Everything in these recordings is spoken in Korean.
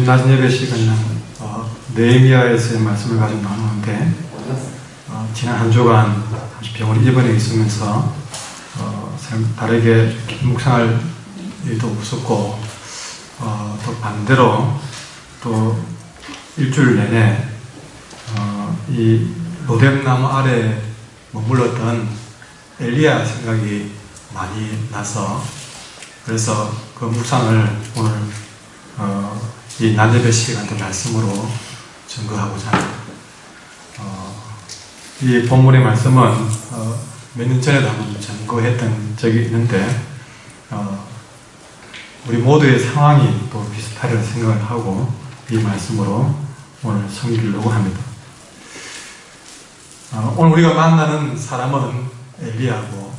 요즘 낮은 예배 시간에는 느헤미야에서의 말씀을 가지고 나누는데 지난 한 주간 병원에 입원해 있으면서 다르게 묵상할 일도 없었고 또 반대로 또 일주일 내내 이 로뎀나무 아래 머물렀던 엘리야 생각이 많이 나서 그래서 그 묵상을 오늘 이 낮예배 시간의 말씀으로 증거하고자 합니다. 이 본문의 말씀은 몇 년 전에도 한번 증거했던 적이 있는데 우리 모두의 상황이 또 비슷하리라 생각을 하고 이 말씀으로 오늘 섬기려고 합니다. 오늘 우리가 만나는 사람은 엘리야고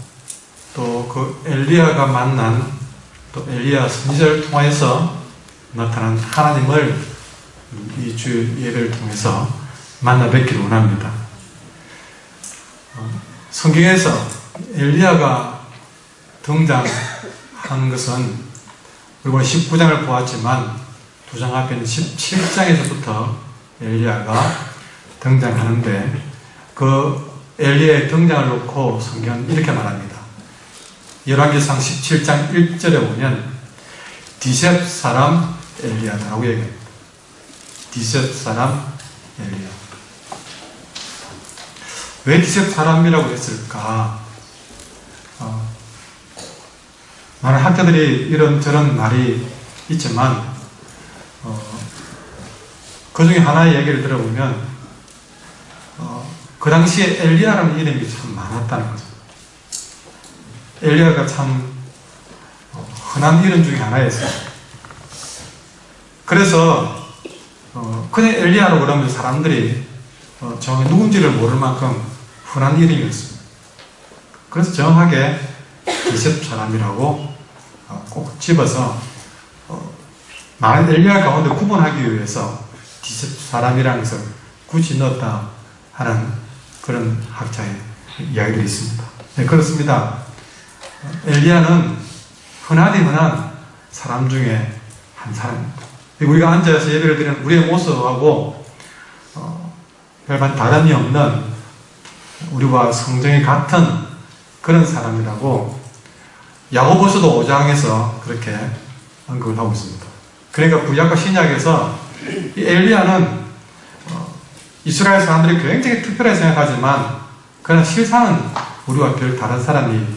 또 그 엘리야가 만난 또 엘리야 선지자를 통해서 나타난 하나님을 이 주일 예배를 통해서 만나 뵙기를 원합니다. 성경에서 엘리야가 등장한 것은 우리가 19장을 보았지만 두 장 앞에 있는 17장에서부터 엘리야가 등장하는데 그 엘리야의 등장을 놓고 성경은 이렇게 말합니다. 열왕기상 17장 1절에 보면 디셉 사람 엘리야다라고 얘기합니다. 디셉 사람 엘리야. 왜 디셉 사람이라고 했을까? 많은 학자들이 이런저런 말이 있지만 그 중에 하나의 얘기를 들어보면 그 당시에 엘리야라는 이름이 참 많았다는 거죠. 엘리야가 참 흔한 이름 중에 하나였어요. 그래서 그냥 엘리야라고 그러면 사람들이 정확히 누군지를 모를 만큼 흔한 이름이었습니다. 그래서 정확하게 디셉 사람이라고 꼭 집어서 많은 엘리야 가운데 구분하기 위해서 디셉 사람이라는 것을 굳이 넣었다 하는 그런 학자의 이야기들이 있습니다. 네, 그렇습니다. 엘리야는 흔하디 흔한 사람 중에 한 사람입니다. 우리가 앉아서 예배를 드리는 우리의 모습하고 별반 다름이 없는 우리와 성정이 같은 그런 사람이라고 야고보서도 5장에서 그렇게 언급을 하고 있습니다. 그러니까 구약과 신약에서 이 엘리야는 이스라엘 사람들이 굉장히 특별하게 생각하지만 그러나 실상은 우리와 별 다른 사람이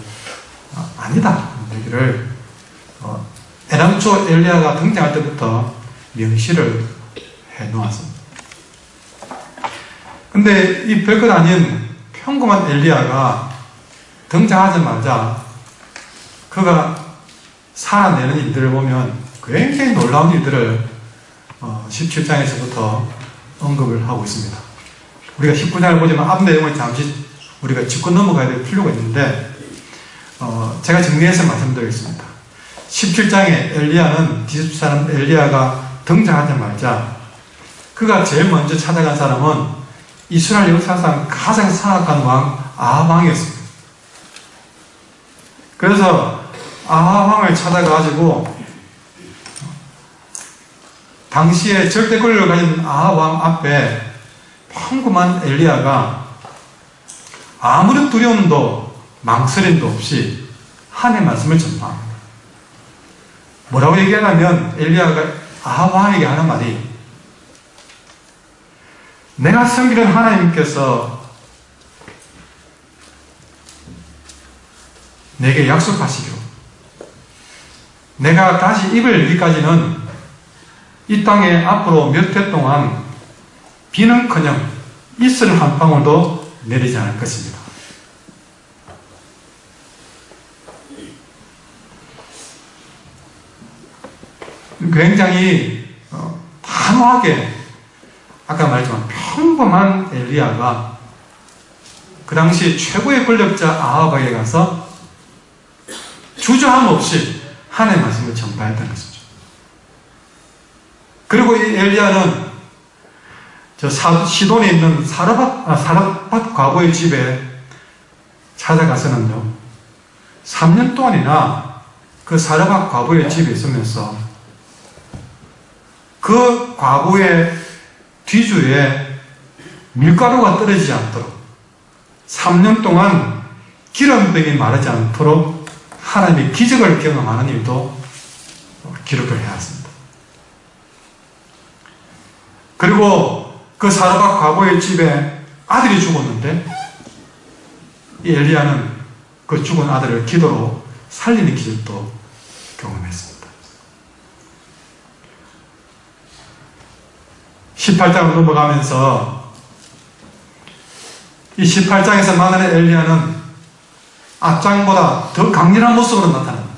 아니다 얘기를 애당초 엘리야가 등장할 때부터 명시를 해놓았습니다. 근데 이 별것 아닌 평범한 엘리야가 등장하자마자 그가 살아내는 일들을 보면 굉장히 놀라운 일들을 17장에서부터 언급을 하고 있습니다. 우리가 19장을 보지만 앞 내용을 잠시 우리가 짚고 넘어가야 될 필요가 있는데 제가 정리해서 말씀드리겠습니다. 17장에 엘리야는 디셉 사람 엘리야가 등장하자마자 그가 제일 먼저 찾아간 사람은 이스라엘 역사상 가장 사악한 왕 아합 왕이었습니다. 그래서 아합 왕을 찾아가지고 당시에 절대 권력을 가진 아합 왕 앞에 평범한 엘리야가 아무런 두려움도 망설임도 없이 하나님의 말씀을 전파합니다. 뭐라고 얘기하냐면 엘리야가 아합 왕에게 하는 말이 내가 섬기는 하나님께서 내게 약속하시기로 내가 다시 입을 열기까지는 이 땅에 앞으로 몇 해 동안 비는커녕 이슬 한 방울도 내리지 않을 것입니다. 굉장히 단호하게 아까 말했지만 평범한 엘리야가 그 당시 최고의 권력자 아합에게 가서 주저함 없이 하나님의 말씀을 전파했다는 것이죠. 그리고 이 엘리야는 시돈에 있는 사르밧 과부의 집에 찾아가서는요 3년 동안이나 그 사르밧 과부의 집에 있으면서 그 과부의 뒤주에 밀가루가 떨어지지 않도록 3년 동안 기름병이 마르지 않도록 하나님의 기적을 경험하는 일도 기록을 해왔습니다. 그리고 그 사르밧 과부의 집에 아들이 죽었는데 이 엘리야는 그 죽은 아들을 기도로 살리는 기적도 경험했습니다. 18장으로 넘어가면서 이 18장에서 만나는 엘리야는 앞장보다 더 강렬한 모습으로 나타납니다.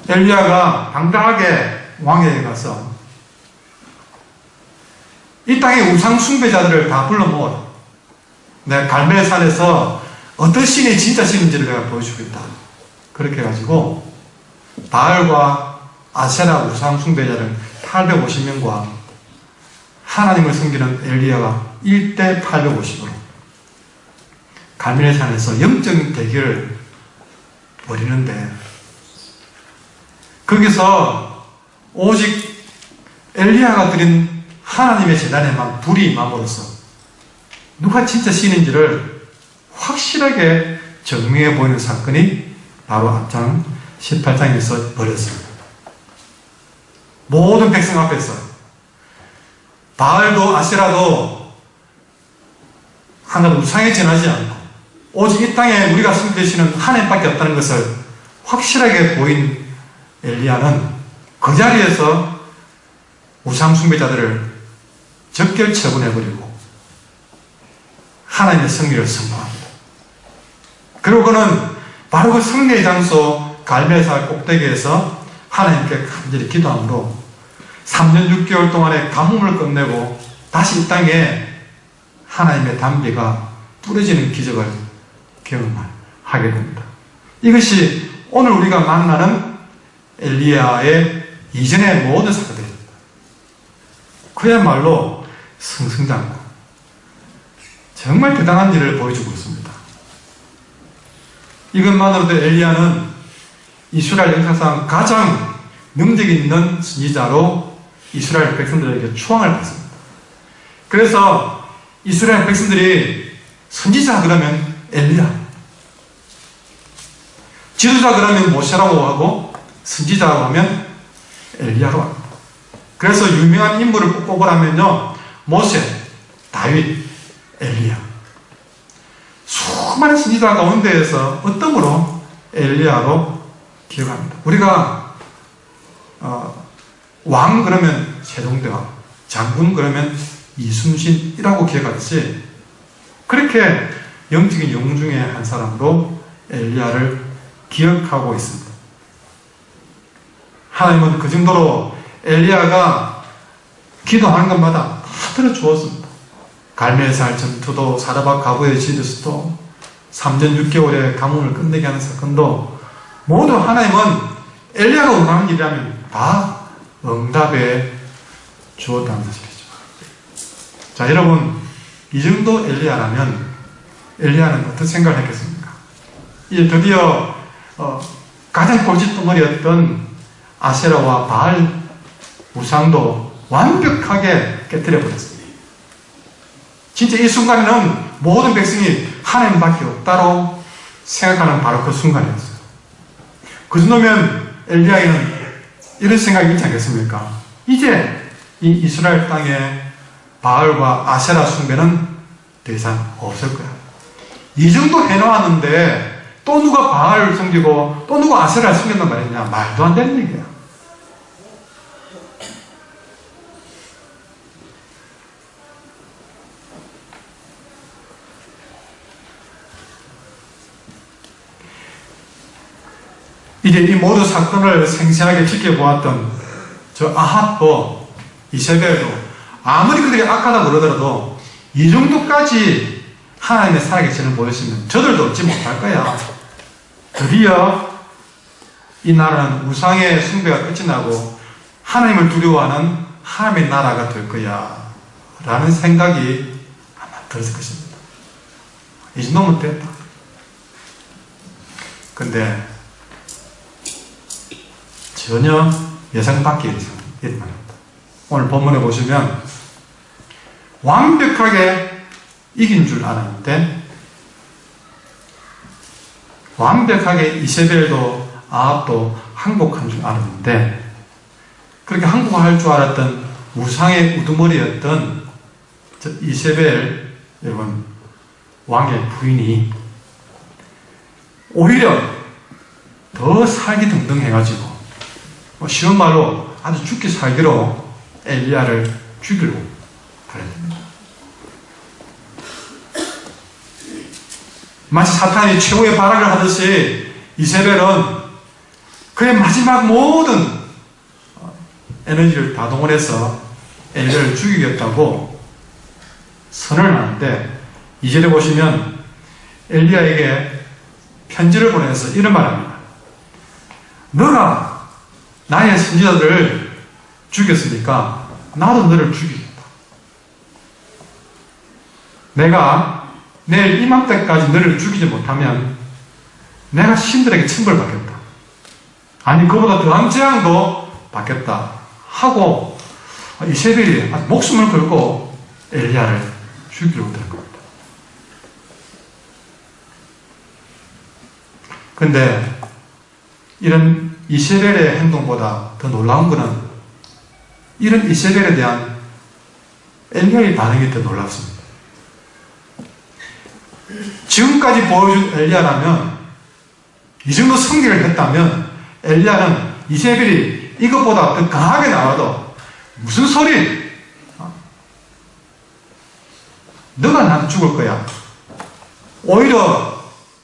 엘리야가 당당하게 왕에게 가서 이 땅의 우상 숭배자들을 다 불러 모아라. 내가 갈멜산에서 어떤 신이 진짜 신인지를 내가 보여주겠다. 그렇게 해가지고 바알과 아세라 우상 숭배자를 850명과 하나님을 섬기는 엘리야가 1대 850으로 갈멜산에서 영적인 대결을 벌이는데 거기서 오직 엘리야가 드린 하나님의 제단에만 불이 임함으로써 누가 진짜 신인지를 확실하게 증명해 보이는 사건이 바로 앞장 18장에서 벌어졌습니다. 모든 백성 앞에서 바알도 아세라도 하나도 우상에 전하지 않고 오직 이 땅에 우리가 섬기시는 하나님밖에 없다는 것을 확실하게 보인 엘리야는 그 자리에서 우상 숭배자들을 적결 처분해버리고 하나님의 승리를 선포합니다. 그리고 그는 바로 그 승리의 장소 갈멜산 꼭대기에서 하나님께 간절히 기도함으로 3년 6개월 동안의 가뭄을 끝내고 다시 이 땅에 하나님의 담비가 뿌려지는 기적을 경험하게 됩니다. 이것이 오늘 우리가 만나는 엘리야의 이전의 모든 사건들입니다. 그야말로 승승장구 정말 대단한 일을 보여주고 있습니다. 이것만으로도 엘리야는 이스라엘 역사상 가장 능력 있는 선지자로 이스라엘 백성들에게 추앙을 받습니다. 그래서 이스라엘 백성들이 선지자 그러면 엘리야, 지도자 그러면 모세라고 하고 선지자라고 하면 엘리야로 합니다. 그래서 유명한 인물을 꼽으라면요, 모세, 다윗, 엘리야. 수많은 선지자 가운데에서 어떠므로 엘리야로 기억합니다. 우리가 왕 그러면 세종대왕, 장군 그러면 이순신이라고 기억하듯이 그렇게 영적인 영웅 중에 한 사람으로 엘리야를 기억하고 있습니다. 하나님은 그 정도로 엘리야가 기도하는 것마다 다 들어주었습니다. 갈멜산 전투도 사르밧 과부의 지드스도 3년 6개월의 가뭄을 끝내게 하는 사건도 모두 하나님은 엘리야가 원하는 일이라면 다 응답해 주었다는 사실이죠. 자, 여러분, 이 정도 엘리야라면 엘리야는 어떤 생각을 했겠습니까? 이제 드디어 가장 골칫덩어리였던 아세라와 바알 우상도 완벽하게 깨뜨려 버렸습니다. 진짜 이 순간에는 모든 백성이 하나님밖에 없다고 생각하는 바로 그 순간이었어요. 그 정도면 엘리야에는 이런 생각이 있지 않겠습니까? 이제 이 이스라엘 땅에 바알과 아세라 숭배는 더 이상 없을 거야. 이 정도 해놓았는데 또 누가 바알을 섬기고 또 누가 아세라를 섬긴단 말이냐? 말도 안 되는 얘기야. 이제 이 모든 사건을 생생하게 지켜보았던 저 아합도 이세벨도 아무리 그들이 악하다고 그러더라도 이 정도까지 하나님의 살아계시는 보였으면 저들도 얻지 못할 거야. 드디어 이 나라는 우상의 숭배가 끝이 나고 하나님을 두려워하는 하나님의 나라가 될 거야 라는 생각이 아마 들었을 것입니다. 이 정도면 됐다. 근데 전혀 예상 밖의 일이 많습니다. 오늘 본문에 보시면 완벽하게 이긴 줄 알았는데 완벽하게 이세벨도 아합도 항복한 줄 알았는데 그렇게 항복할 줄 알았던 우상의 우두머리였던 이세벨 여러분 왕의 부인이 오히려 더 살기 등등해가지고 쉬운 말로 아주 죽기 살기로 엘리야를 죽이려고 그랬습니다. 마치 사탄이 최후의 발악을 하듯이 이세벨은 그의 마지막 모든 에너지를 다 동원해서 엘리야를 죽이겠다고 선언을 하는데 2절에 보시면 엘리야에게 편지를 보내서 이런 말합니다. 너가 나의 선지자들을 죽였으니까 나도 너를 죽이겠다. 내가 내일 이맘때까지 너를 죽이지 못하면 내가 신들에게 천벌받겠다. 아니 그보다 더한 재앙도 받겠다 하고 이세벨이 목숨을 걸고 엘리야를 죽이려고 된 겁니다. 그런데 이런 이세벨의 행동보다 더 놀라운 것은 이런 이세벨에 대한 엘리야의 반응이 더 놀랍습니다. 지금까지 보여준 엘리야라면 이 정도 성기를 했다면 엘리야는 이세벨이 이것보다 더 강하게 나와도 무슨 소리? 너가 나한테 죽을 거야. 오히려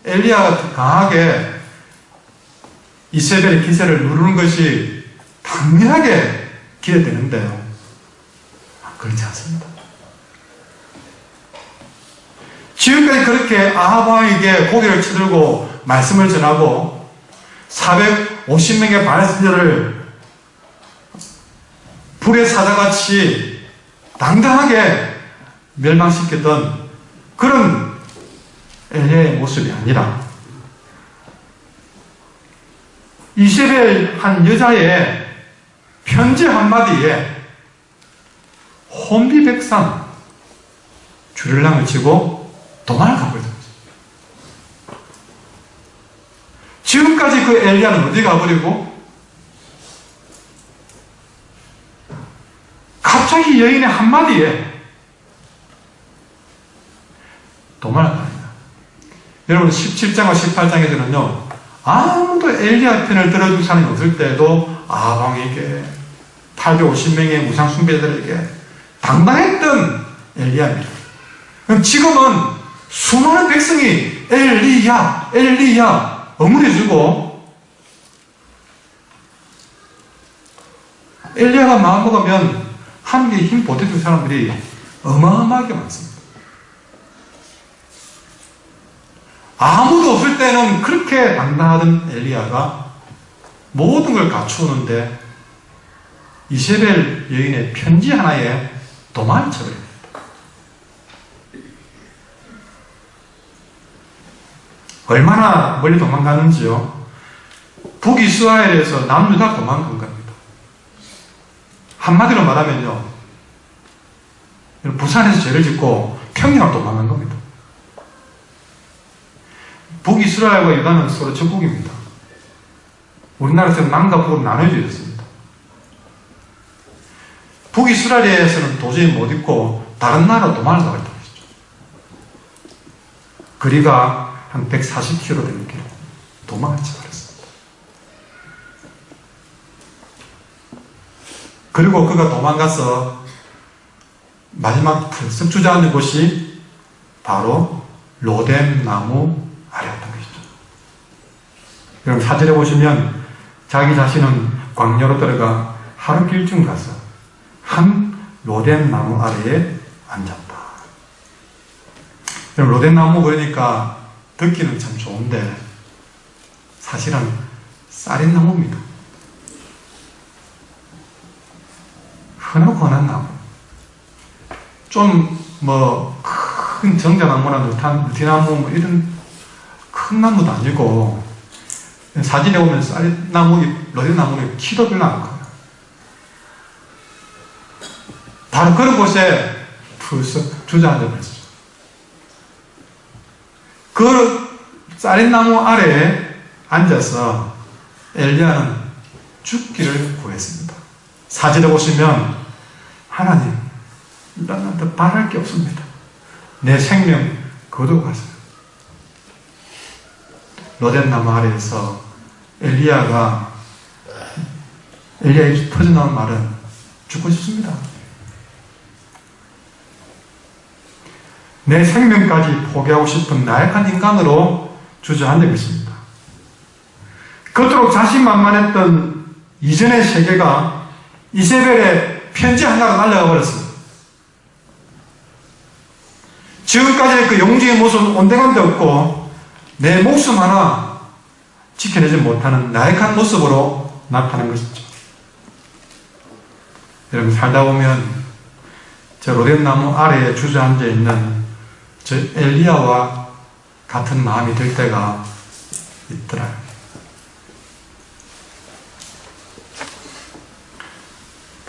엘리야가 더 강하게 이세벨의 기세를 누르는 것이 당연하게 기대되는데요. 그렇지 않습니다. 지금까지 그렇게 아합 왕에게 고개를 쳐들고 말씀을 전하고 450명의 바알 선지자를 불의 사자같이 당당하게 멸망시켰던 그런 엘리야의 모습이 아니라 이세벨 한 여자의 편지 한마디에 혼비백산 주를랑을 치고 도망을 가고 있습니다. 지금까지 그 엘리야는 어디 가버리고 갑자기 여인의 한마디에 도망을 갑니다. 여러분 17장과 18장에서는요 아무도 엘리야 편을 들어줄 사람이 없을 때도 아방에게 850명의 우상 숭배자들에게 당당했던 엘리야입니다. 그럼 지금은 수많은 백성이 엘리야 엘리야 어물해주고 엘리야가 마음먹으면 하나님께 힘 보태줄 사람들이 어마어마하게 많습니다. 아무도 없을 때는 그렇게 당당하던 엘리야가 모든 걸 갖추었는데 이세벨 여인의 편지 하나에 도망을 쳐버립니다. 얼마나 멀리 도망가는지요. 북이스라엘에서 남유다 도망간 겁니다. 한마디로 말하면요, 부산에서 죄를 짓고 평양으로 도망간 겁니다. 북이스라엘과 유다는 서로 적국입니다. 우리나라에서 남과 북으로 나눠져 있습니다. 북이스라엘에서는 도저히 못 있고 다른 나라로 도망을 가고 있다고 했죠. 거리가 한 140km 되는 길 도망을 쳐버렸습니다. 그리고 그가 도망가서 마지막 펄썩 주저앉은 곳이 바로 로뎀 나무 아래였던 것이죠. 여러분 사진에 보시면 자기 자신은 광야로 들어가 하루 길쯤 가서 한 로뎀 나무 아래에 앉았다. 여러분 로뎀 나무 그러니까 듣기는 참 좋은데 사실은 쌀인 나무입니다. 흔한 나무. 좀 큰 정자나무나 느티나무 뭐 이런 큰 나무도 아니고 사진에 보면 쌀나무, 로뎀나무는 키도 별로 안 커요. 바로 그런 곳에 푸석 주저앉아 버렸어요. 그 쌀인나무 아래에 앉아서 엘리야는 죽기를 구했습니다. 사진에 보시면 하나님, 나한테 바랄 게 없습니다. 내 생명 거두어가세요. 로뎀나무 아래에서 엘리야의 터져나온 말은 죽고 싶습니다. 내 생명까지 포기하고 싶은 나약한 인간으로 주저앉아 있습니다. 그토록 자신만만했던 이전의 세계가 이세벨의 편지 하나로 날아가 버렸습니다. 지금까지의 그 영적인 모습은 온데간데 없고 내 목숨 하나 지켜내지 못하는 나약한 모습으로 나타난 것이죠. 여러분, 살다 보면 저 로뎀나무 아래에 주저앉아 있는 저 엘리야와 같은 마음이 들 때가 있더라고요.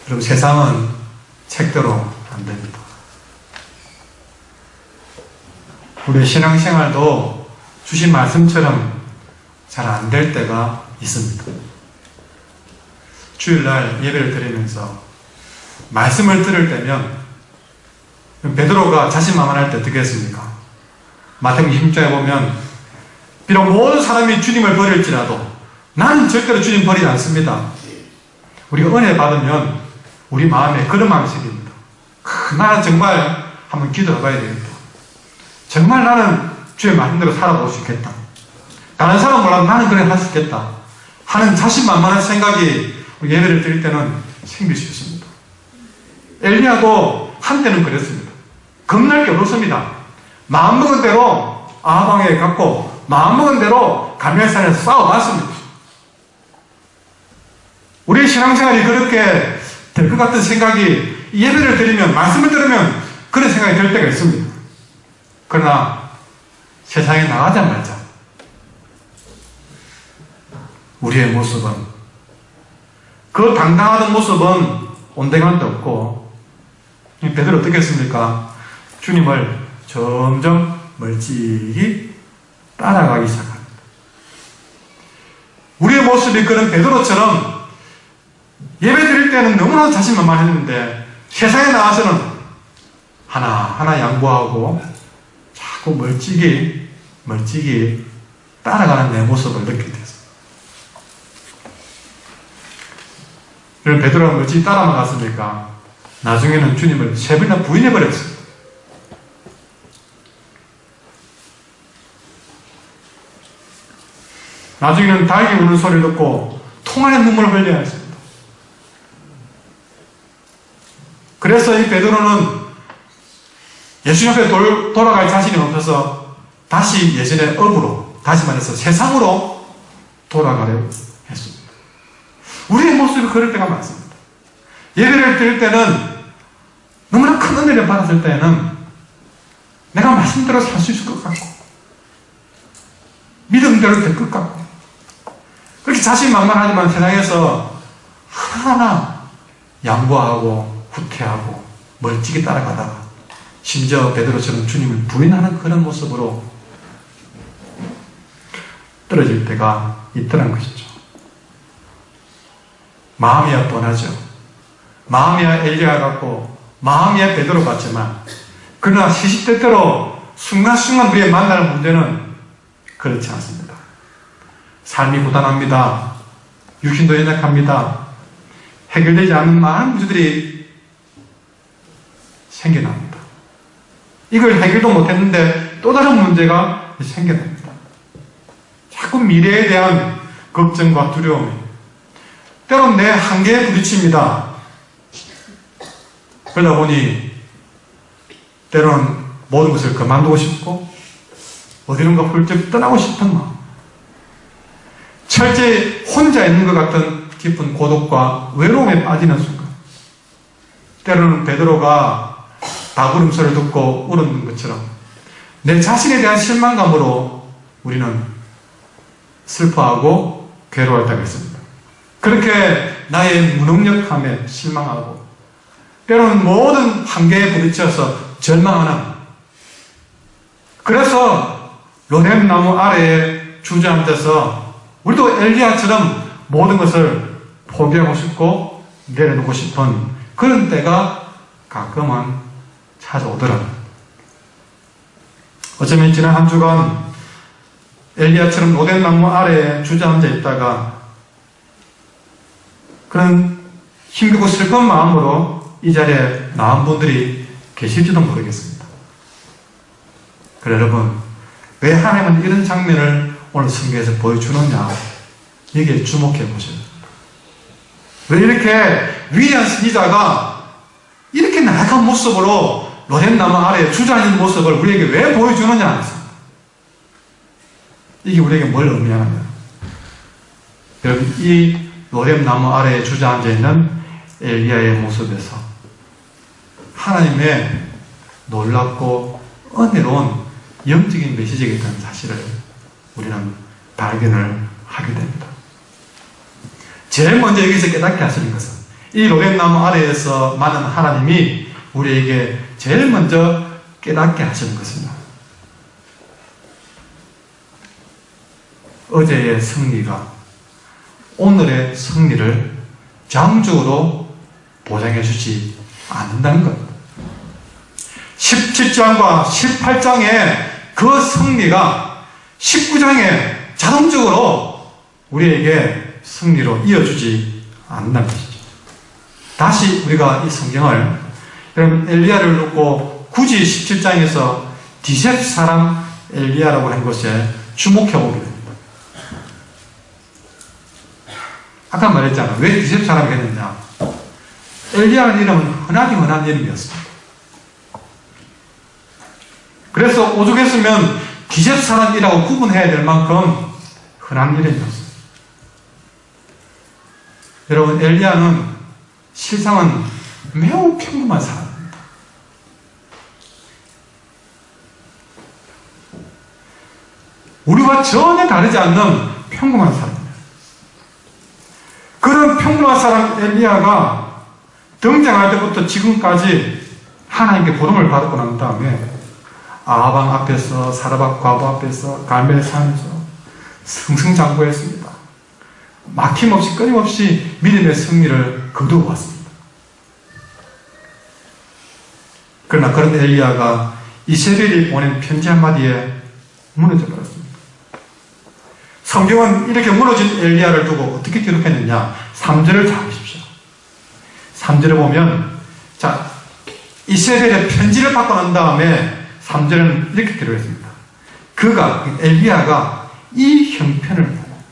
여러분, 세상은 책대로 안 됩니다. 우리의 신앙생활도 주신 말씀처럼 잘 안 될 때가 있습니다. 주일날 예배를 드리면서 말씀을 들을 때면 베드로가 자신만만할 때 어떻게 했습니까? 마태복음 20장에 보면 비록 모든 사람이 주님을 버릴지라도 나는 절대로 주님 버리지 않습니다. 우리가 은혜 받으면 우리 마음에 그런 마음이 생깁니다. 나는 정말 한번 기도해 봐야 되겠다. 정말 나는 주의 말씀대로 살아볼 수 있겠다. 다른 사람 몰라도 나는 그래 할 수 있겠다 하는 자신만만한 생각이 예배를 드릴 때는 생길 수 있습니다. 엘리야도 한때는 그랬습니다. 겁날 게 없었습니다. 마음먹은 대로 아방에 갔고 마음먹은 대로 갈멜산에서 싸워봤습니다. 우리의 신앙생활이 그렇게 될 것 같은 생각이 예배를 드리면, 말씀을 들으면 그런 생각이 들 때가 있습니다. 그러나 세상에 나가자마자 우리의 모습은, 그 당당하던 모습은 온데간데 없고, 베드로 어떻게 했습니까? 주님을 점점 멀찍이 따라가기 시작합니다. 우리의 모습이 그런 베드로처럼 예배 드릴 때는 너무나 자신만만했는데 세상에 나와서는 하나하나 양보하고 자꾸 멀찍이 따라가는 내 모습을 느끼게 됐어요. 그럼 베드로가 멀찍이 따라만 갔습니까? 나중에는 주님을 3번이나 부인해버렸어요. 나중에는 닭이 우는 소리를 듣고 통안에 눈물을 흘려야 했습니다. 그래서 이 베드로는 예수님 앞에 돌아갈 자신이 없어서 다시 예전의 업으로, 다시 말해서 세상으로 돌아가려고 했습니다. 우리의 모습이 그럴 때가 많습니다. 예배를 드릴 때는, 너무나 큰 은혜를 받았을 때는 내가 말씀대로 살 수 있을 것 같고 믿음대로 될 것 같고 그렇게 자신만만하지만 세상에서 하나하나 양보하고 후퇴하고 멀찍이 따라가다가 심지어 베드로처럼 주님을 부인하는 그런 모습으로 떨어질 때가 있더란 것이죠. 마음이야 뻔하죠. 마음이야 엘리야 같고 마음이야 베드로 같지만, 그러나 시시때때로 순간순간 우리의 만나는 문제는 그렇지 않습니다. 삶이 고단합니다. 육신도 연약합니다. 해결되지 않는 많은 문제들이 생겨납니다. 이걸 해결도 못했는데 또 다른 문제가 생겨납니다. 자꾸 미래에 대한 걱정과 두려움이 때론 내 한계에 부딪힙니다. 그러다 보니 때로는 모든 것을 그만두고 싶고 어디론가 훌쩍 떠나고 싶은 마음, 철저히 혼자 있는 것 같은 깊은 고독과 외로움에 빠지는 순간, 때로는 베드로가 닭 울음소리를 듣고 울었는 것처럼 내 자신에 대한 실망감으로 우리는 슬퍼하고 괴로워할 때가 있습니다. 그렇게 나의 무능력함에 실망하고 때로는 모든 한계에 부딪혀서 절망하는, 그래서 로뎀나무 아래에 주저앉아서 우리도 엘리야처럼 모든 것을 포기하고 싶고 내려놓고 싶은 그런 때가 가끔은 찾아오더라고요. 어쩌면 지난 한 주간 엘리야처럼 로뎀나무 아래에 주저앉아 있다가 그런 힘들고 슬픈 마음으로 이 자리에 나온 분들이 계실지도 모르겠습니다. 그래 여러분, 왜 하나님은 이런 장면을 오늘 성경에서 보여주느냐, 여기에 주목해 보셔야 됩니다. 왜 이렇게 위대한 선지자가 이렇게 나약한 모습으로 로뎀나무 아래에 주저앉은 모습을 우리에게 왜 보여주느냐 해서 이게 우리에게 뭘 의미하느냐. 여러분, 이 로뎀나무 아래에 주저앉아 있는 엘리야의 모습에서 하나님의 놀랍고 은혜로운 영적인 메시지가 있다는 사실을 우리는 발견을 하게 됩니다. 제일 먼저 여기서 깨닫게 하시는 것은 이 로뎀나무 아래에서 많은 하나님이 우리에게 제일 먼저 깨닫게 하시는 것입니다. 어제의 승리가 오늘의 승리를 장적으로 보장해 주지 않는다는 것. 17장과 18장의 그 승리가 19장에 자동적으로 우리에게 승리로 이어주지 않는다는 것이죠. 다시 우리가 이 성경을, 여러분, 엘리야를 놓고 굳이 17장에서 디셉 사람 엘리야라고 한 것에 주목해 보게 됩니다. 아까 말했잖아. 왜 디셉 사람이 했느냐. 엘리야라는 이름은 흔한 이름이었습니다. 그래서 오죽했으면 디셉 사람이라고 구분해야 될 만큼 흔한 이름이었습니다. 여러분, 엘리야는 실상은 매우 평범한 사람입니다. 우리와 전혀 다르지 않는 평범한 사람입니다. 그런 평범한 사람 엘리야가 등장할 때부터 지금까지 하나님께 부름을 받고 난 다음에 아방 앞에서, 사르밧 과부 앞에서, 갈멜산에서 승승장구했습니다. 막힘없이 끊임없이 믿음의 승리를 거두어왔습니다. 그러나 그런 엘리야가 이세벨이 보낸 편지 한마디에 무너져 버렸습니다. 성경은 이렇게 무너진 엘리야를 두고 어떻게 기록했느냐. 3절을 잘 보십시오. 3절을 보면, 자, 이세벨의 편지를 받고 난 다음에 3절은 이렇게 기록했습니다. 엘리야가 이 형편을 보고,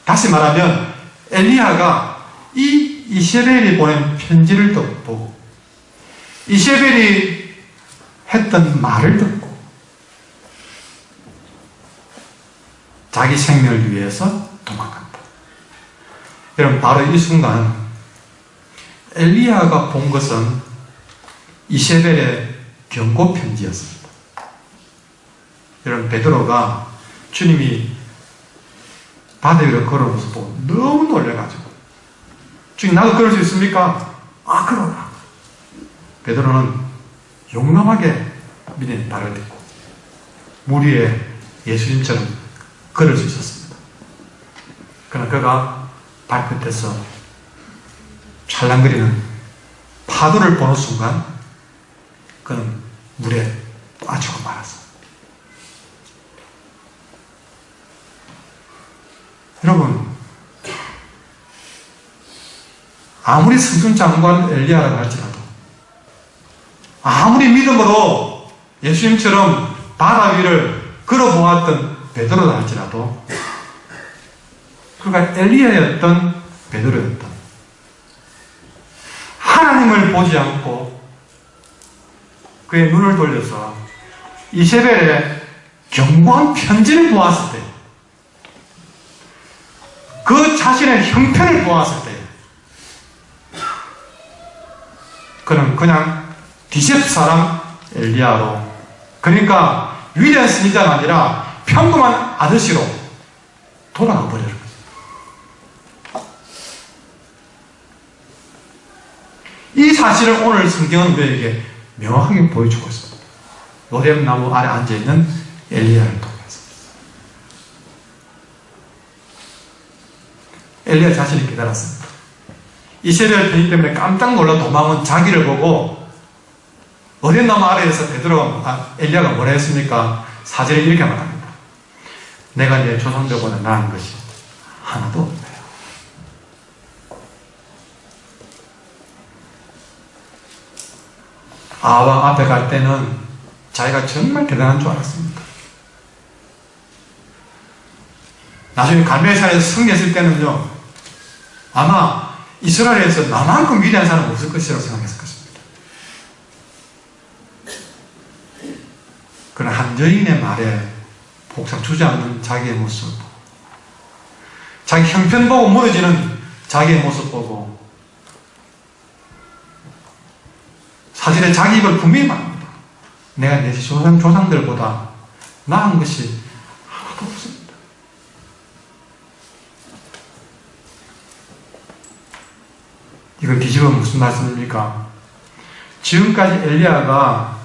다시 말하면 엘리야가 이 이세벨이 보낸 편지를 보고 이세벨이 했던 말을 듣고 자기 생명을 위해서 도망간다. 여러분, 바로 이 순간 엘리야가 본 것은 이세벨의 경고 편지였습니다. 여러분, 베드로가 주님이 바다 위로 걸어오는 모습 보고 너무 놀래가지고, 주님, 나도 걸을 수 있습니까? 아, 그러나. 베드로는 용감하게 믿음의 발을 딛고 물 위에 예수님처럼 걸을 수 있었습니다. 그러나 그가 발끝에서 찰랑거리는 파도를 보는 순간 그는 물에 빠지고 말았습니다. 여러분, 아무리 승순장관 엘리야라고 할지라도, 아무리 믿음으로 예수님처럼 바다 위를 걸어보았던 베드로라 할지라도, 그가 엘리야였던 베드로였던, 하나님을 보지 않고 그의 눈을 돌려서 이세벨의 경고한 편지를 보았을 때, 그 자신의 형편을 보았을 때, 그는 그냥 디셉 사람 엘리야로, 그러니까 위대한 선지자가 아니라 평범한 아저씨로 돌아가 버리는 거죠. 이 사실을 오늘 성경은 우리에게 명확하게 보여주고 있습니다. 로뎀나무 아래 앉아있는 엘리야를 통해서. 엘리야 자신이 깨달았습니다. 이스라엘 편이 때문에 깜짝 놀라 도망은 자기를 보고 로뎀나무 아래에서 엘리야가 뭐라 했습니까? 4절에 이렇게 말합니다. 내가 내 조상들보다 나은 것이 하나도 없네요. 아왕 앞에 갈 때는 자기가 정말 대단한 줄 알았습니다. 나중에 갈멜산에서 승리했을 때는요, 아마 이스라엘에서 나만큼 위대한 사람은 없을 것이라고 생각했을 것입니다. 그러나 한 여인의 말에 복상 주저앉는 자기의 모습, 자기 형편 보고 무너지는 자기의 모습 보고 사실에 자기 입을 분명히 말합니다. 내가 내 조상들보다 나은 것이 하나도 없습니다. 이걸 뒤집으면 무슨 말씀입니까? 지금까지 엘리야가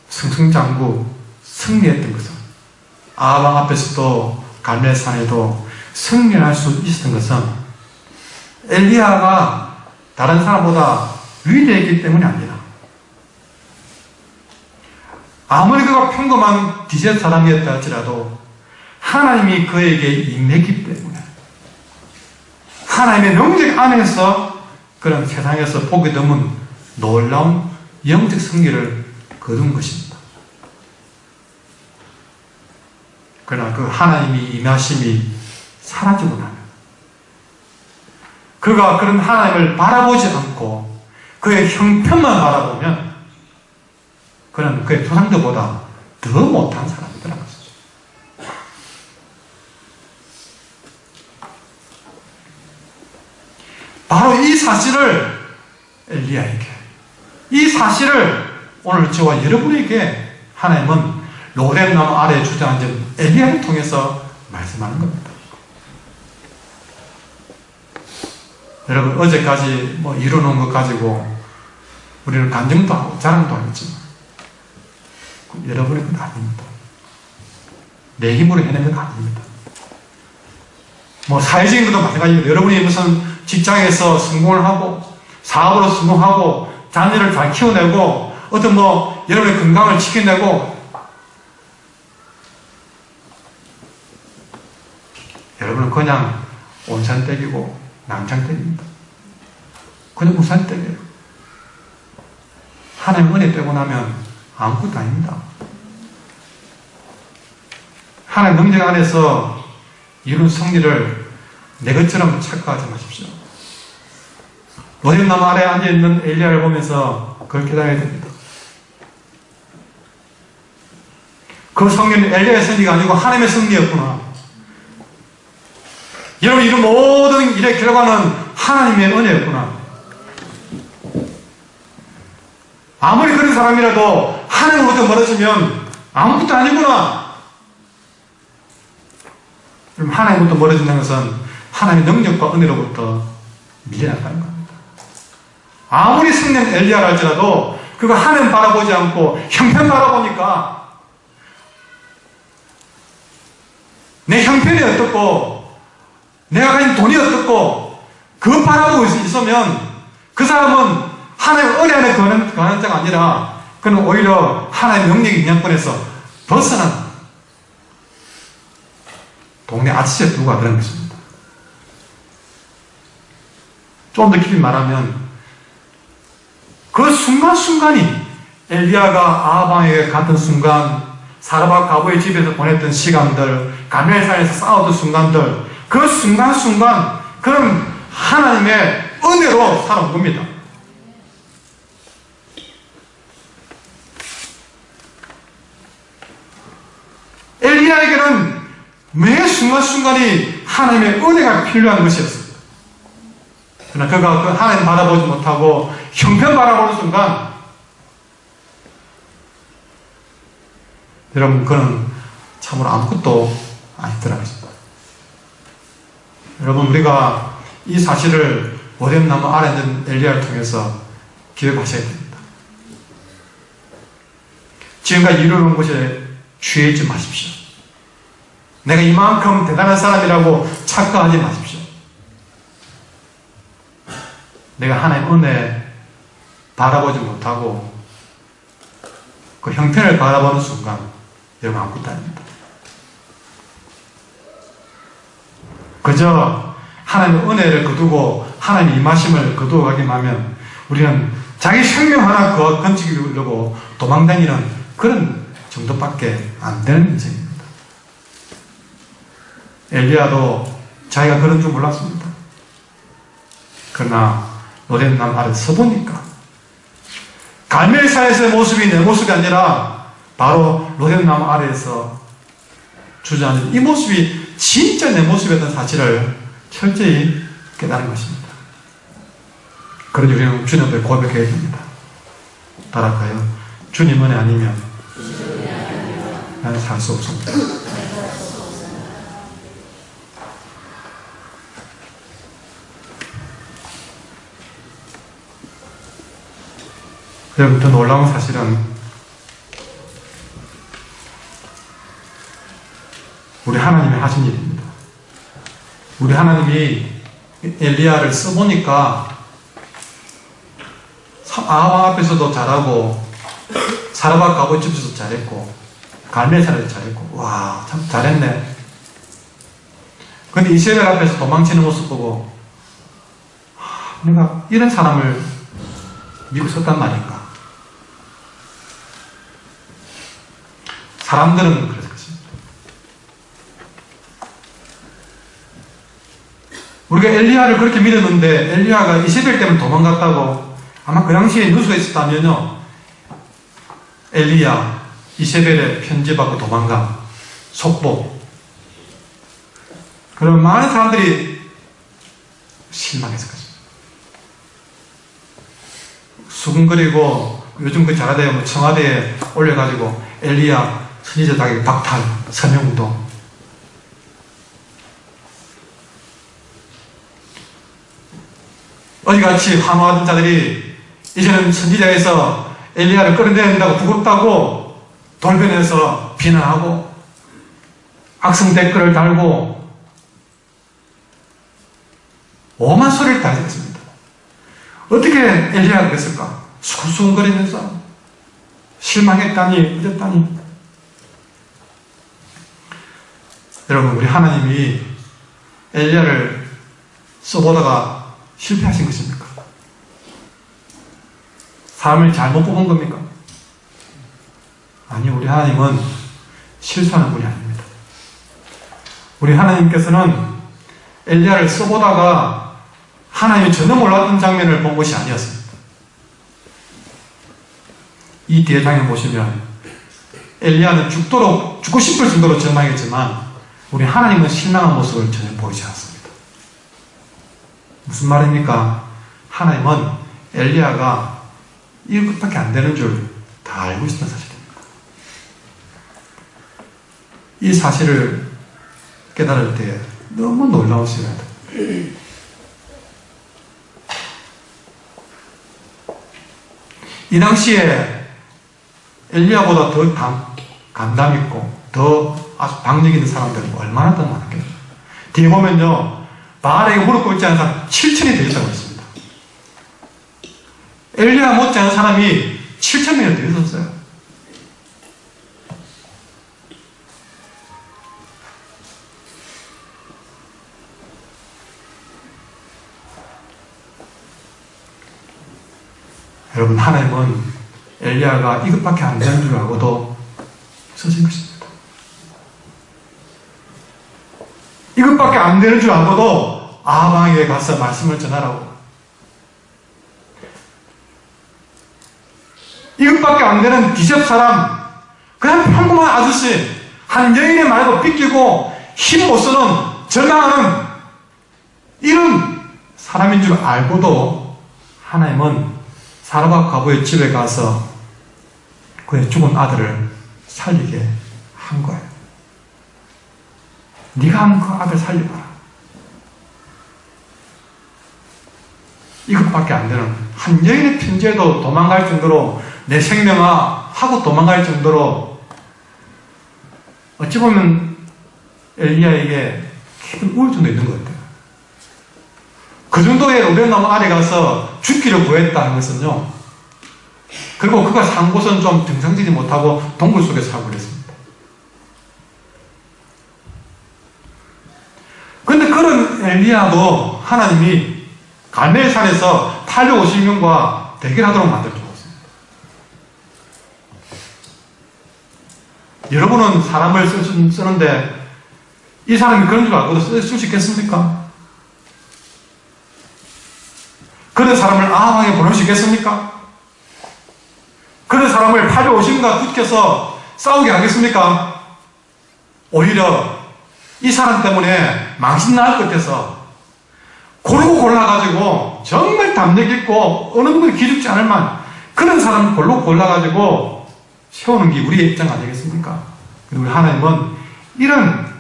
승승장구 승리했던 것은, 아방 앞에서도 갈멜산에도 승리할 수 있었던 것은 엘리야가 다른 사람보다 위대했기 때문이 아니라, 아무리 그가 평범한 디젯 사람이었다 할지라도 하나님이 그에게 임했기 때문에, 하나님의 능력 안에서 그런 세상에서 보기 드문 놀라운 영적 승리를 거둔 것입니다. 그러나 그 하나님이 임하심이 사라지고 나면, 그가 그런 하나님을 바라보지 않고 그의 형편만 바라보면 그는 그의 조상들보다 더 못한 사람이더라고요. 바로 이 사실을 엘리야에게, 이 사실을 오늘 저와 여러분에게 하나님은 로뎀나무 아래에 주저앉은 엘리야를 통해서 말씀하는 겁니다. 여러분, 어제까지 이루는 것 가지고 우리는 간증도 하고 자랑도 하겠지만 여러분의 것 아닙니다. 내 힘으로 해낸 것 아닙니다. 사회적인 것도 마찬가지입니다. 여러분이 무슨 직장에서 성공을 하고 사업으로 성공하고 자녀를 잘 키워내고 어떤 여러분의 건강을 지켜내고, 여러분은 그냥 온산댁이고 남창댁입니다. 그냥 우산댁이에요. 하나님 은혜 빼고 나면 아무것도 아닙니다. 하나님 능력 안에서 이룬 승리를 내 것처럼 착각하지 마십시오. 로뎀나무 아래에 앉아있는 엘리야를 보면서 그걸 깨달아야 됩니다. 그 승리는 엘리야의 승리가 아니고 하나님의 승리였구나. 여러분, 이런 모든 일의 결과는 하나님의 은혜였구나. 아무리 그런 사람이라도 하나님으로부터 멀어지면 아무것도 아니구나. 그럼 하나님부터 멀어진다는 것은 하나님의 능력과 은혜로부터 밀려나가는 겁니다. 아무리 승리한 엘리야라 할지라도 그가 하나님 바라보지 않고 형편 바라보니까 내 형편이 어떻고 내가 가진 돈이 어떻고 그것 바라보고 있으면 그 사람은 하나님의 은혜 안에 거하는 자가 아니라 그는 오히려 하나님의 능력의 영향권에서 벗어난 동네 아치에 두고 가는 것입니다. 좀 더 깊이 말하면 그 순간순간이 엘리야가 아하방에게 갔던 순간, 사르밧 과부의 집에서 보냈던 시간들, 갈멜산에서 싸웠던 순간들, 그 순간순간 그는 하나님의 은혜로 살아온 겁니다. 엘리야에게는 매 순간순간이 하나님의 은혜가 필요한 것이었습니다. 그러나 그가 그 하나님 바라보지 못하고 형편 바라보는 순간, 여러분, 그는 참으로 아무것도 아니더라고요. 여러분, 우리가 이 사실을 로뎀나무 아래 있는 엘리야를 통해서 기억하셔야 됩니다. 지금까지 이루는 것에 취해있지 마십시오. 내가 이만큼 대단한 사람이라고 착각하지 마십시오. 내가 하나님의 은혜 바라보지 못하고 그 형편을 바라보는 순간 여러분 아무것도 아닙니다. 그저 하나님의 은혜를 거두고 하나님의 임하심을 거두어 가기만 하면 우리는 자기 생명 하나 건지려고 도망다니는 그런 정도밖에 안 되는 인생입니다. 엘리야도 자기가 그런 줄 몰랐습니다. 그러나 노랫나무 아래 서보니까 갈멜산에서의 모습이 내 모습이 아니라 바로 노랫나무 아래에서 주저앉은 이 모습이 진짜 내 모습이었던 사실을 철저히 깨달은 것입니다. 그러니 우리는 주님 앞에 고백해야 됩니다. 따라가요. 주님 은혜 아니면 나는 살 수 없습니다. 여러분, 더 놀라운 사실은 우리 하나님이 하신 일입니다. 우리 하나님이 엘리야를 써보니까 아합 앞에서도 잘하고 사르밧 갑옷 집에서도 잘했고 갈멜산에도 잘했고 와, 참 잘했네. 근데 이스라엘 앞에서 도망치는 모습 보고 내가 이런 사람을 믿고 썼단 말인가. 사람들은 그랬을 것입니다. 우리가 엘리야를 그렇게 믿었는데 엘리야가 이세벨 때문에 도망갔다고 아마 그 당시에 뉴스가 있었다면요, 엘리야 이세벨의 편지받고 도망감, 속보. 그럼 많은 사람들이 실망했을 것입니다. 수근거리고 요즘 그 잘하대요. 뭐 청와대에 올려가지고 엘리야 선지자 자격 박탈, 서명운동. 어디같이 환호하던 자들이 이제는 선지자에서 엘리야를 끌어내야 된다고 부끄럽다고 돌변해서 비난하고 악성 댓글을 달고 오만 소리를 다 했습니다. 어떻게 엘리야가 그랬을까? 수근수근거리면서 실망했다니, 잊었다니. 여러분, 우리 하나님이 엘리야를 써보다가 실패하신 것입니까? 사람을 잘못 뽑은 겁니까? 아니요, 우리 하나님은 실수하는 분이 아닙니다. 우리 하나님께서는 엘리야를 써보다가 하나님이 전혀 몰랐던 장면을 본 것이 아니었습니다. 이 뒤에 장면 보시면 엘리야는 죽고 싶을 정도로 절망했지만 우리 하나님은 실망한 모습을 전혀 보이지 않습니다. 무슨 말입니까? 하나님은 엘리야가 이것밖에 안 되는 줄 다 알고 있었던 사실입니다. 이 사실을 깨달을 때 너무 놀라웠습니다. 이 당시에 엘리야보다 더 감당 있고 더 아주 박력 있는 사람들은 얼마나 더 많았겠어요. 뒤에 보면요, 바알에게 무릎 꿇지 않은 사람 7천이 더 있다고 했습니다. 엘리야 못지않은 사람이 7,000명이 더 있었어요. 여러분, 하나님은 엘리야가 이것밖에 안 되는 줄 알고도 쓰신 것입니다. 이것밖에 안 되는 줄 알고도 아방에 가서 말씀을 전하라고. 이것밖에 안 되는 비숍 사람, 그냥 평범한 아저씨, 한 여인의 말도 삐끼고 힘 못 쓰는 절망하는 이런 사람인 줄 알고도 하나님은 사르밧 과부의 집에 가서 그의 죽은 아들을 살리게 한 거예요. 네가 한 그 아들 살려봐라. 이것밖에 안 되는 한 여인의 편지에도 도망갈 정도로 내 생명아 하고 도망갈 정도로 어찌 보면 엘리야에게 깊은 우울증도 있는 것 같아요. 그 정도의 로뎀나무 아래 가서 죽기를 구했다는 것은요, 그리고 그가 산 곳은 좀 정상적이지 못하고 동굴 속에 살고 그랬습니다. 그런데 그런 엘리야도 하나님이 갈멜산에서 850명과 대결하도록 만들어 주었습니다. 여러분은 사람을 쓰는데 이 사람이 그런 줄 알고도 쓸 수 있겠습니까? 그런 사람을 아함하게 보낼 수 있겠습니까? 그런 사람을 850가 붙여서 싸우게 하겠습니까? 오히려 이 사람 때문에 망신 나을 것 같아서 고르고 골라가지고 정말 담력 있고 어느 누구도 기죽지 않을 만 그런 사람 골로 골라가지고 세우는 게 우리의 입장 아니겠습니까? 우리 하나님은 이런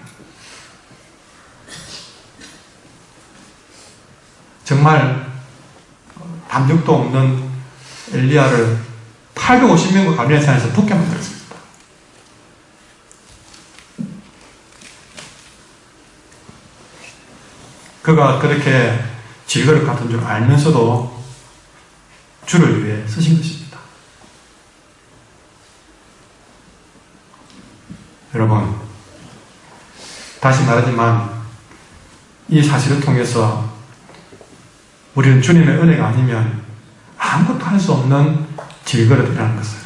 정말 담력도 없는 엘리야를 850명과 갈멜산에서 붙게 만들었습니다. 그가 그렇게 질거릇 같은 줄 알면서도 주를 위해 쓰신 것입니다. 여러분, 다시 말하지만 이 사실을 통해서 우리는 주님의 은혜가 아니면 아무것도 할 수 없는 질그릇이라는 것을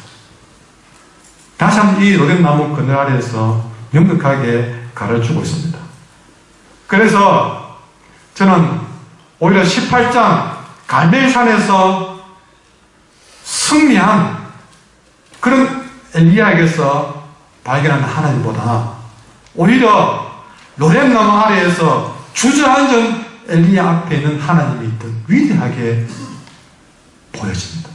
다시 한번 이 로뎀나무 그늘 아래에서 명백하게 가르쳐주고 있습니다. 그래서 저는 오히려 18장 갈멜산에서 승리한 그런 엘리야에게서 발견한 하나님보다 오히려 로뎀나무 아래에서 주저앉은 엘리야 앞에 있는 하나님이 더 위대하게 보여집니다.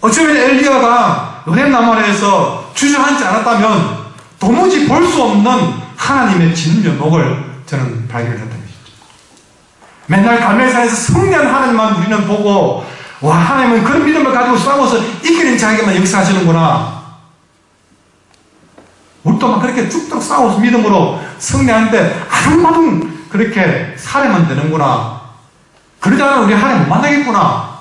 어쩌면 엘리야가 로뎀나무 아래에서 주저앉지 않았다면 도무지 볼 수 없는 하나님의 진면목을 저는 발견했던 것이죠. 맨날 갈멜산에서 승리한 하나님만 우리는 보고 와, 하나님은 그런 믿음을 가지고 싸워서 이기는 자에게만 역사하시는구나. 우리도 막 그렇게 쭉쭉 싸워서 믿음으로 승리하는데 한 번은 그렇게 살해만 되는구나. 그러지 않으면 우리 하나님 못 만나겠구나.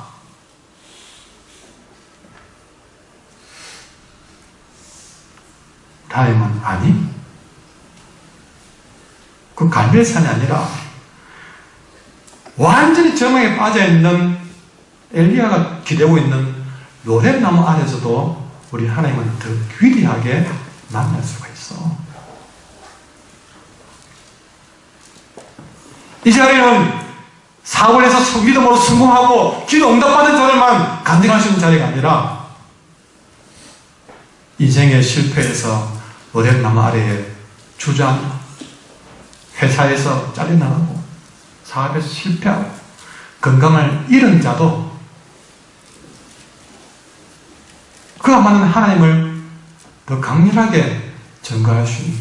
하나님은 아니. 그 갈멜산이 아니라 완전히 절망에 빠져있는 엘리야가 기대고 있는 로뎀나무 안에서도 우리 하나님은 더 위대하게 만날 수가 있어. 이 자리는 사원에서 믿음으로 성공하고 기도 응답받은 자들만 간증할 수 있는 자리가 아니라 인생의 실패에서 로뎀나무 아래에 주저앉고 회사에서 잘려나가고 사업에서 실패하고 건강을 잃은 자도 그가 만난 하나님을 더 강렬하게 증거할 수 있는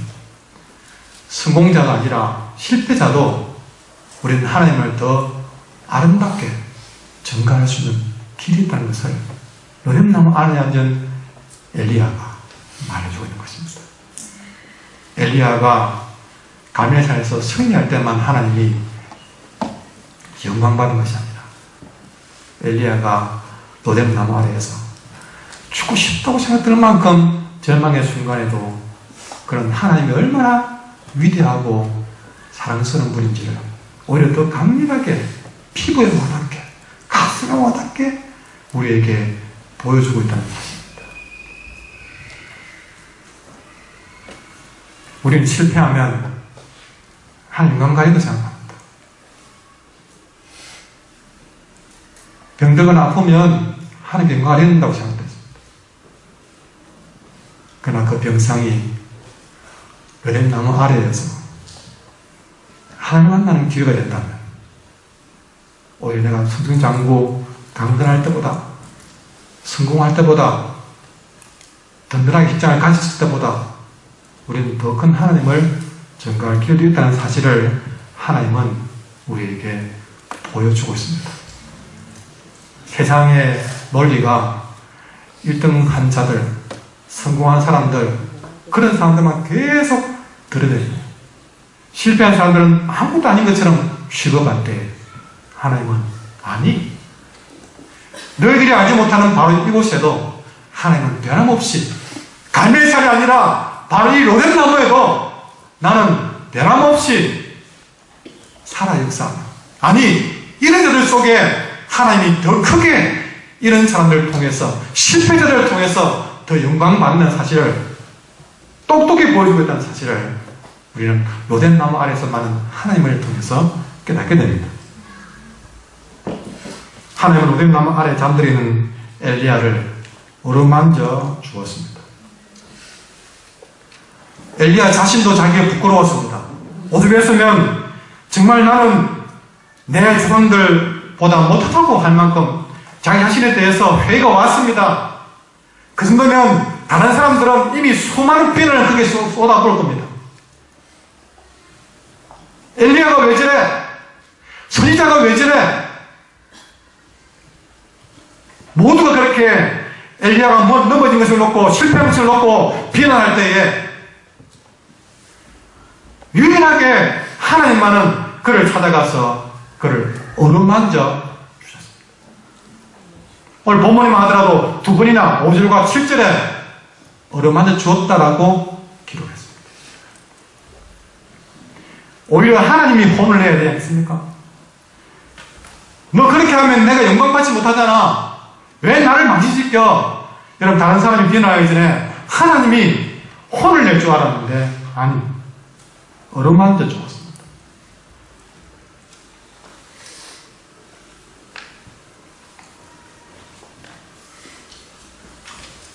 성공자가 아니라 실패자도 우리는 하나님을 더 아름답게 증거할 수 있는 길이 있다는 것을 로뎀나무 안에 앉은 엘리야가 말해주고 있는 것입니다. 엘리야가 갈멜산에서 승리할 때만 하나님이 영광받은 것이 아니라 엘리야가 로뎀나무 아래에서 죽고 싶다고 생각될 만큼 절망의 순간에도 그런 하나님이 얼마나 위대하고 사랑스러운 분인지를 오히려 더 강렬하게 피부에 와닿게 가슴에 와닿게 우리에게 보여주고 있다는 것입니다. 우리는 실패하면 하나님 영광가리다 생각합니다. 병들거나 아프면 하나님 영광을 잃는다고 생각합니다. 그러나 그 병상이 로뎀나무 아래에서 하나님 만나는 기회가 된다면 오히려 내가 승승장구 강건할 때보다 성공할 때보다 든든하게 직장을 가졌을 때보다 우리는 더 큰 하나님을 전가할 길도 있다는 사실을 하나님은 우리에게 보여주고 있습니다. 세상의 논리가 1등 한 자들, 성공한 사람들, 그런 사람들만 계속 들여다니다. 실패한 사람들은 아무것도 아닌 것처럼 취급할 때 하나님은 아니, 너희들이 알지 못하는 바로 이곳에도 하나님은 변함없이 갈멜산이 아니라 바로 이 로뎀나무에도 나는 변함없이 살아 역사한다. 아니, 이런 자들 속에 하나님이 더 크게 이런 사람들을 통해서, 실패자들을 통해서 더 영광받는 사실을 똑똑히 보여주고 있다는 사실을 우리는 로뎀나무 아래에서 많은 하나님을 통해서 깨닫게 됩니다. 하나님은 로뎀나무 아래 잠들이는 엘리야를 어루만져 주었습니다. 엘리야 자신도 자기가 부끄러웠습니다. 어떻게 했으면 정말 나는 내 조상들보다 못하다고 할 만큼 자기 자신에 대해서 회의가 왔습니다. 그 정도면 다른 사람들은 이미 수많은 비난을 크게 쏟아부을 겁니다. 엘리야가 왜 저래? 선지자가 왜 저래? 모두가 그렇게 엘리야가 넘어진 것을 놓고 실패한 것을 놓고 비난할 때에 유일하게 하나님만은 그를 찾아가서 그를 어루만져 주셨습니다. 오늘 본문에만 하더라도 2번이나 5절과 7절에 어루만져 주었다라고 기록했습니다. 오히려 하나님이 혼을 내야 되지 않습니까? 너 그렇게 하면 내가 영광받지 못하잖아. 왜 나를 망신시켜? 여러분, 다른 사람이 비난하기 전에 하나님이 혼을 낼 줄 알았는데 아니, 어루만져 주었습니다.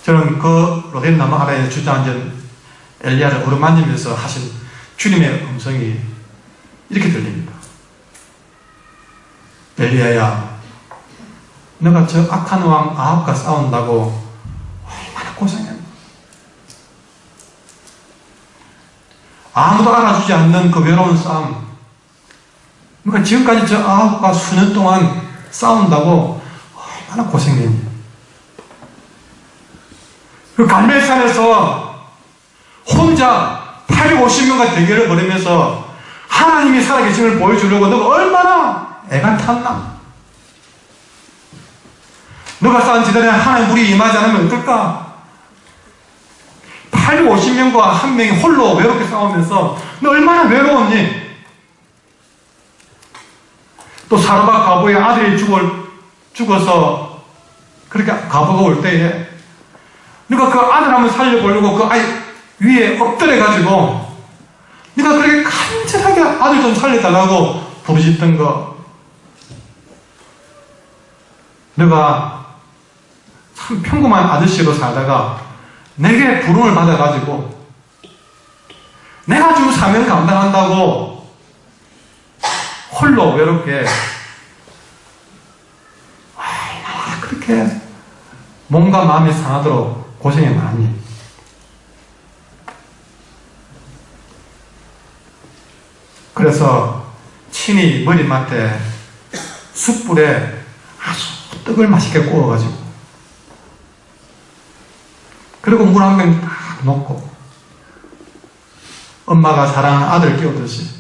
저는 그 로뎀나무 아래에 주저앉은 엘리야를 어루만지면서 하신 주님의 음성이 이렇게 들립니다. 엘리야야, 너가 저 악한 왕 아합과 싸운다고 얼마나 고생했나. 아무도 알아주지 않는 그 외로운 싸움. 그러니까 지금까지 저 아합과 수년 동안 싸운다고 얼마나 고생했니. 그 갈멜산에서 혼자 850명과 대결을 벌이면서 하나님이 살아계심을 보여주려고 너가 얼마나 애가 탔나. 너가 쌓은 지단에 하나님 물이 임하지 않으면 어떨까? 850명과 한 명이 홀로 외롭게 싸우면서 너 얼마나 외로웠니? 또 사르밧 과부의 아들이 죽어서 그렇게 과부가 올 때에 네가 그 아들 한번 살려보려고 그 아이 위에 엎드려가지고 네가 그렇게 간절하게 아들 좀 살려달라고 부르짖던 거, 너가 참 평범한 아저씨로 살다가 내게 부름을 받아가지고 내가 준 사명을 감당한다고 홀로 외롭게 그렇게 몸과 마음이 상하도록 고생이 많이. 그래서 친히 머리맡에 숯불에 아주 떡을 맛있게 구워가지고 그리고 물 한 병 딱 놓고 엄마가 사랑하는 아들 깨우듯이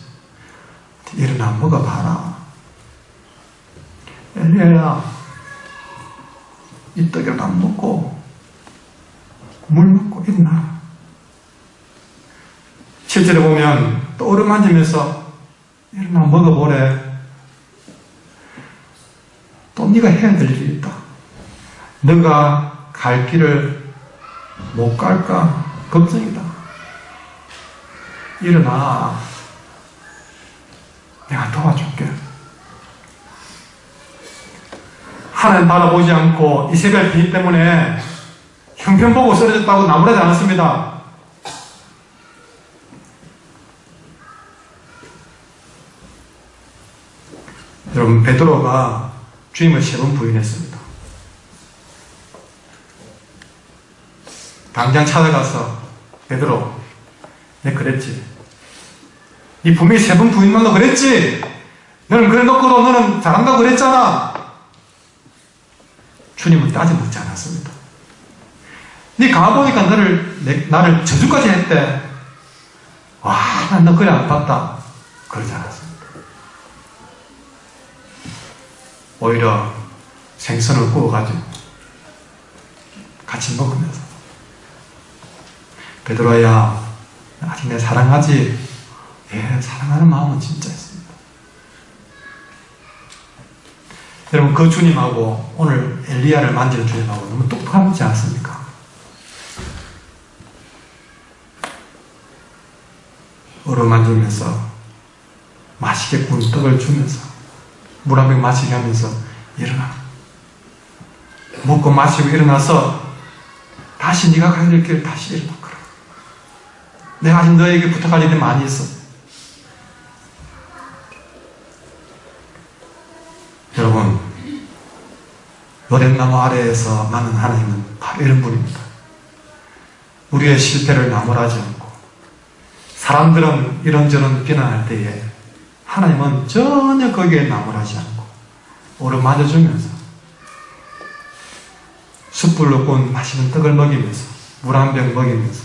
일어나 먹어봐라. 엘리야야, 이 떡을 안 먹고 물 먹고 일어나. 실제로 보면 또 어루만지면서 일어나 먹어보래. 또 네가 해야 될 일이 있다. 너가 갈 길을 못 갈까 걱정이다. 일어나. 내가 도와줄게. 하나님 바라보지 않고 이세벨 비위 때문에 형편보고 쓰러졌다고 나무라지 않았습니다. 여러분, 베드로가 주님을 3번 부인했습니다. 당장 찾아가서 베드로, 내가 그랬지. 네 분명히 세 번 부인말로 그랬지. 너는 그래 놓고도 너는 잘한다고 그랬잖아. 주님은 따져 묻지 않았습니다. 네 가보니까 나를 저주까지 했대. 와, 난 너 그래 안 봤다. 그러지 않았습니다. 오히려 생선을 구워가지고 같이 먹으면서, 베드로야, 아직 내 사랑하지? 예, 사랑하는 마음은 진짜 있습니다. 여러분, 그 주님하고 오늘 엘리야를 만지는 주님하고 너무 똑같지 않습니까? 어루만지면서 맛있게 구운 떡을 주면서 물 한 병 마시게 하면서 일어나. 먹고 마시고 일어나서 다시 네가 가야 될 길을 다시 일어나거라. 내가 아직 너에게 부탁할 일이 많이 있어. 여러분, 로뎀나무 아래에서 나는 하나님은 바로 이런 분입니다. 우리의 실패를 나무라지 않고, 사람들은 이런저런 비난할 때에 하나님은 전혀 거기에 나무라지 않고 오르맞아주면서 숯불로 구운 맛있는 떡을 먹이면서 물 한 병 먹이면서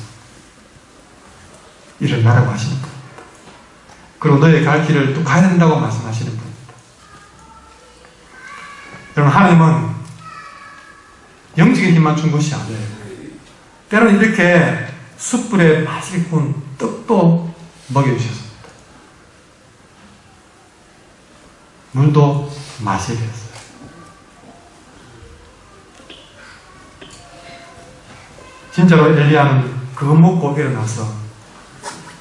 일어나라고 하시는 분입니다. 그리고 너의 갈 길을 또 가야 된다고 말씀하시는 분입니다. 여러분, 하나님은 영적인 힘만 준 것이 아니에요. 때로는 이렇게 숯불에 맛있게 구운 떡도 먹여주셨습니다. 물도 마시게 했어요. 진짜로 엘리야는 그거 먹고 일어나서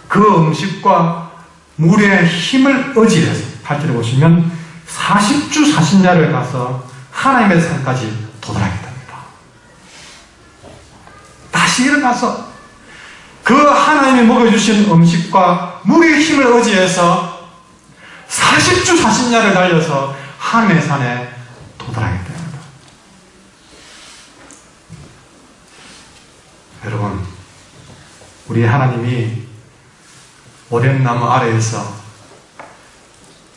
그 음식과 물의 힘을 의지해서 8절에 보시면 40주 40야를 가서 하나님의 산까지 도달하게 됩니다. 다시 일어나서 그 하나님이 먹여주신 음식과 물의 힘을 의지해서 40주 40야를 달려서 하나님의 산에 도달하게 됩니다. 여러분, 우리 하나님이 오렘나무 아래에서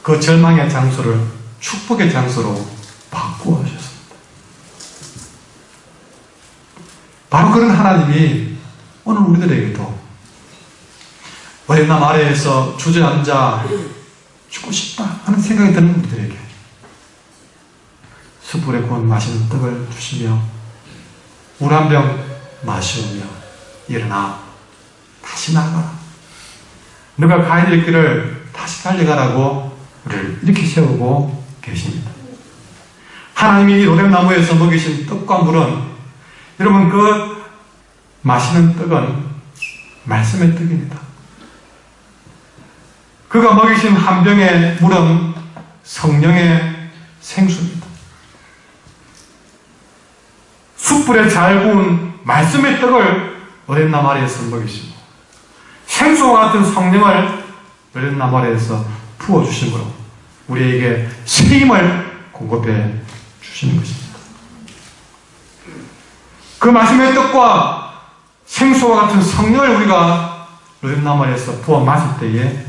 그 절망의 장소를 축복의 장소로 바꾸어 주셨습니다. 바로 그런 하나님이 오늘 우리들에게도 오렘나무 아래에서 주저앉아 죽고 싶다 하는 생각이 드는 우리들에게 숯불에 구운 맛있는 떡을 주시며 물 한 병 마시우며 일어나 다시 나가라. 너가 가야 될 길을 다시 달려가라고 우리를 이렇게 세우고 계십니다. 하나님이 로뎀나무에서 먹이신 떡과 물은, 여러분, 그 마시는 떡은 말씀의 떡입니다. 그가 먹이신 한 병의 물은 성령의 생수입니다. 숯불에 잘 구운 말씀의 떡을 로뎀나무 아래에서 먹이시고 생수와 같은 성령을 로뎀나무 아래에서 부어주심으로 우리에게 새 힘을 공급해 주시는 것입니다. 그 말씀의 떡과 생수와 같은 성령을 우리가 로뎀나무 아래에서 부어 마실 때에,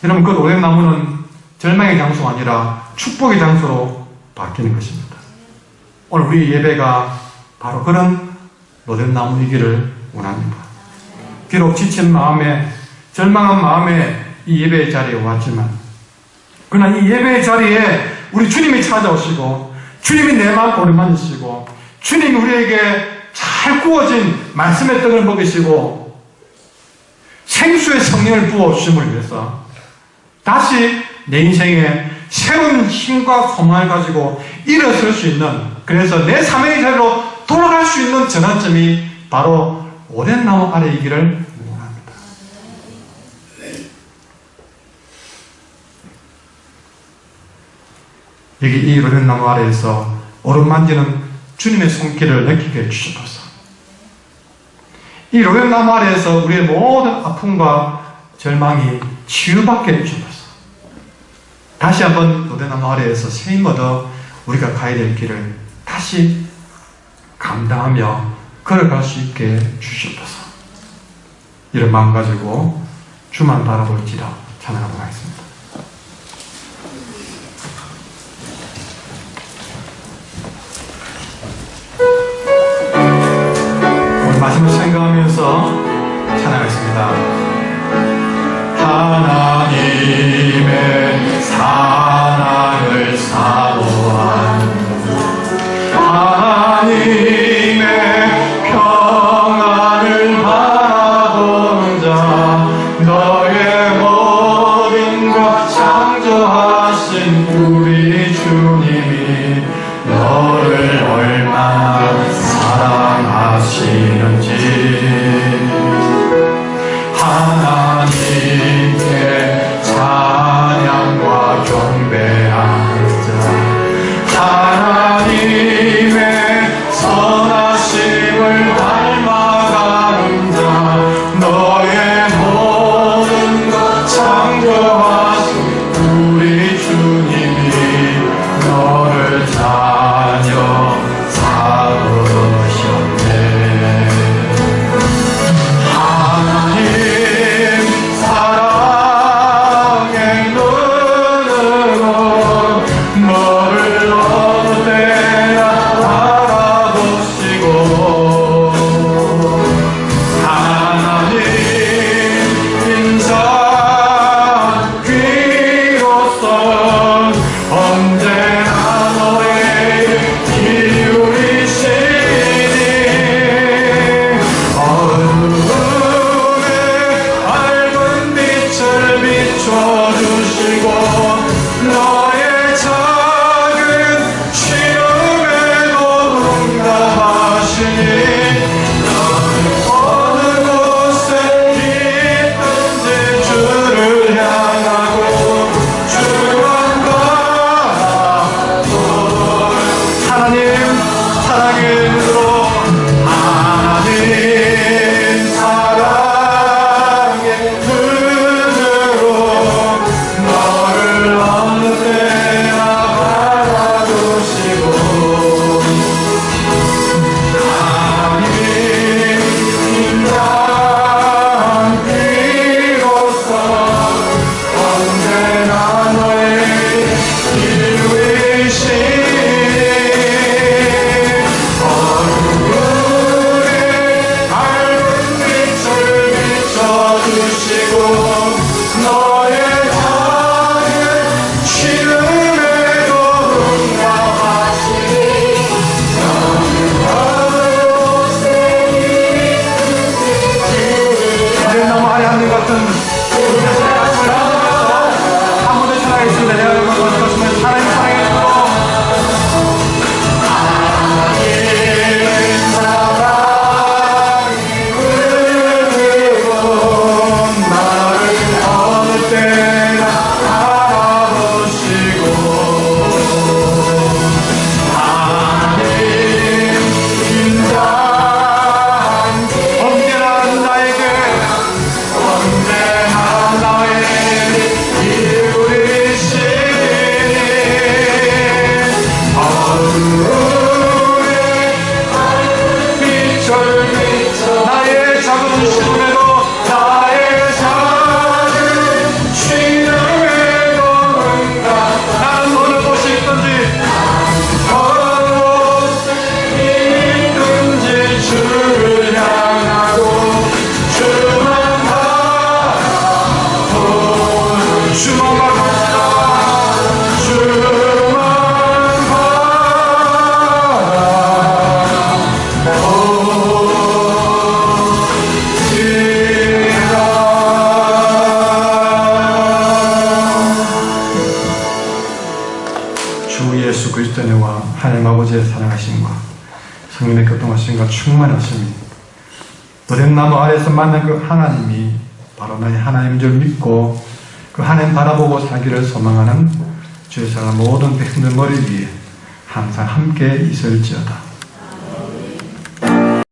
여러분, 그 로뎀나무는 절망의 장소가 아니라 축복의 장소로 바뀌는 것입니다. 오늘 우리 예배가 바로 그런 로뎀나무이기를 원합니다. 비록 지친 마음에, 절망한 마음에 이 예배의 자리에 왔지만, 그러나 이 예배의 자리에 우리 주님이 찾아오시고, 주님이 내 마음 오르만지시고, 주님이 우리에게 잘 구워진 말씀의 떡을 먹이시고 생수의 성령을 부어주심을 위해서 다시 내 인생에 새로운 힘과 소망을 가지고 일어설 수 있는, 그래서 내 사명의 자리로 돌아갈 수 있는 전환점이 바로 오덴나무 아래이기를 원합니다. 여기 이 오덴나무 아래에서 오른만지는 주님의 손길을 느끼게 해주셔서 이 오덴나무 아래에서 우리의 모든 아픔과 절망이 치유받게 해주셔서 다시 한번 오덴나무 아래에서 새 힘 얻어 우리가 가야 될 길을 다시 감당하며 걸어갈 수 있게 주시옵소서. 이런 마음 가지고 주만 바라볼지라 찬양하도록 하겠습니다. 오늘 말씀을 생각하면서 찬양하겠습니다. 하나님의 사랑을 사모하는 하나님의 평안을 바라보는 자 너의 모든 것 창조하신 우리 주님이 너를 얼마나 사랑하시는지 하나님께 찬양과 경배하는 자 하나님의 선하심을 닮아가는 자 너의 모든 것 창조하신 우리 주님이 너를 자녀 삼으셨네. 하나님 사랑의 눈으로 너를 어느 때나 바라보시고 하나님 인자 귀로서 언제나 너에게 기울이시니 어둠에 밝은 빛을 비춰주시고 너의 작은 시름에도 응답하시니 너는 어느 곳에 있든지 주를 향하고 주만 바라보는 하나님 사랑의 눈으로 하나님 사랑의 눈으로 너를 어느 때나 바라보시고 하나님 인자한 귀로서 언제나 너에게 기울이시니 어둠에 밝은 빛을 비춰주시고 너의 작은 시름에도 응답하시니 너는 어느 곳에 있든지 나무 아래 하늘 같은 우리 자신의 가슴을 담으면서 한 무대 찬양하겠습니다. 내가 여러분 거듭하시면 하나님 사랑의 주로 하나님 사랑의 눈으로 나를 어느 때나 바라보시고 하나님 인자한 언제나 나에게 기울이시니 어둠에 빛을 비춰 나의 작은 시름에도 나의 작은 시름에도 응답 나는 어느 곳에 있든지 어느 곳에 있든지 주를 향하고 주만 바라보는 주만 바라봅시다. 주만 바라봅시다. 주 예수 그리스도의 은혜와 하나님 아버지의 사랑하심과 성령의 교통하심과 충만하심이 너된 나무 아래에서 만난 그 하나님이 바로 나의 하나님인 줄 믿고 그 하나님 바라보고 살기를 소망하는 주의 사랑 모든 백성들 머리 위에 항상 함께 있을지어다.